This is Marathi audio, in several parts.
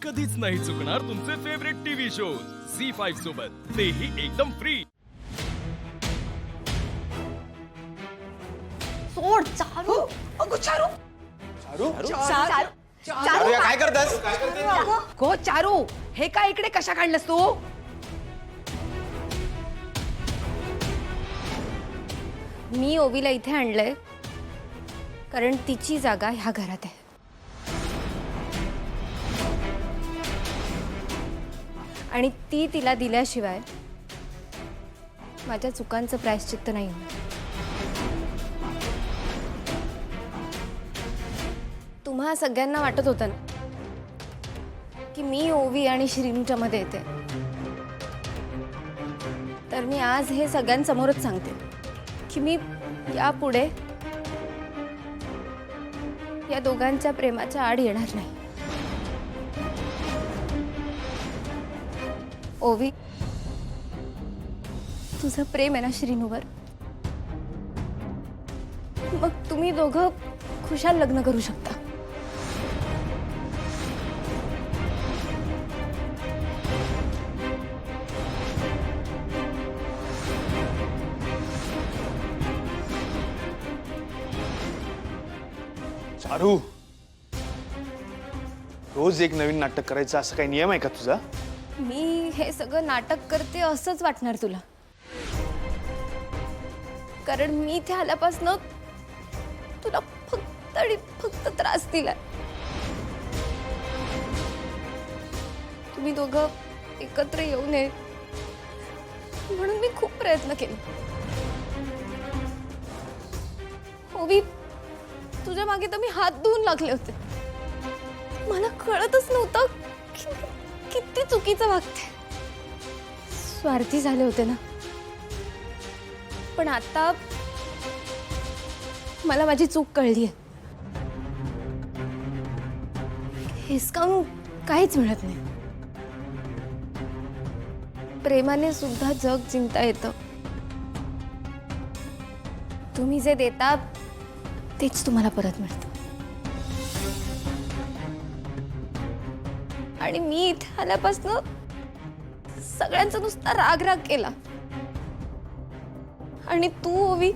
कधीच नाही चुकणार तुमचे फेवरेट टीव्ही शोज झी5 सोबत, तेही एकदम फ्री। सोड चारू. अगो चारू चारू चारू चारू या काय करतेस? गो चारू, हे काय इकडे कशा काढलंस तू? मी ओवीला इथे आणलंय कारण तिची जागा ह्या घरात आहे। आणि ती तिला दिल्याशिवाय माझ्या चुकांचं प्रायश्चित्त नाही होणार। तुम्हा सगळ्यांना वाटत होतं ना की मी ओवी आणि श्रीनूच्या मध्ये येते, तर मी आज हे सगळ्यांसमोरच सांगते की मी यापुढे या दोघांच्या प्रेमाच्या आड येणार नाही। ओवी, तुझं प्रेम आहे ना श्रीनूवर, मग तुम्ही दोघं खुशाल लग्न करू शकता। चारू, रोज एक नवीन नाटक करायचं असं काही नियम आहे का तुझा? मी हे सगळं नाटक करते असंच वाटणार तुला, कारण मी इथे आल्यापासून तुला फक्त आणि फक्त त्रास दिलाय। तुम्ही दोघं एकत्र येऊ नये म्हणून मी खूप प्रयत्न केले। ओवी, तुझ्या मागे तर मी हात धुवून लागले होते, मला कळतच नव्हतं किती चुकीचं वागते। स्वार्थी झाले होते ना, पण आता मला माझी चूक कळली आहे। हिसकावून काहीच मिळत नाही, प्रेमाने सुद्धा जग जिंकता येतं। तुम्ही जे देता तेच तुम्हाला परत मिळतं। आणि मी इथे आल्यापासून सगळ्यांचा नुसता राग राग केला, आणि तू ओवी,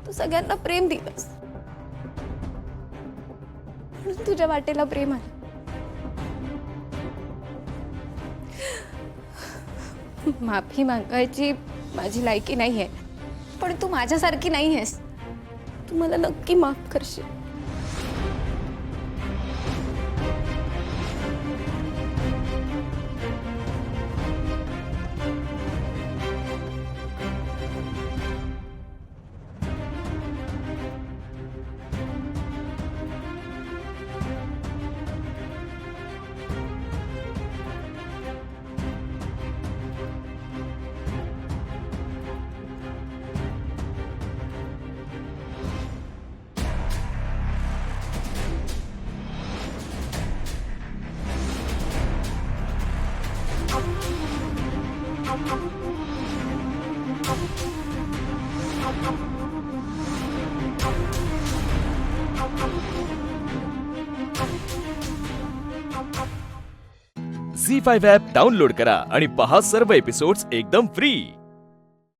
तू सगळ्यांना प्रेम दिलंस म्हणून तुझ्या वाटेला प्रेम आलं। माफी मागायची माझी लायकी नाहीये, पण तू माझ्यासारखी नाही आहेस, तू मला नक्की माफ करशील। झी5 ॲप डाउनलोड करा आणि पहा सर्व एपिसोड्स एकदम फ्री।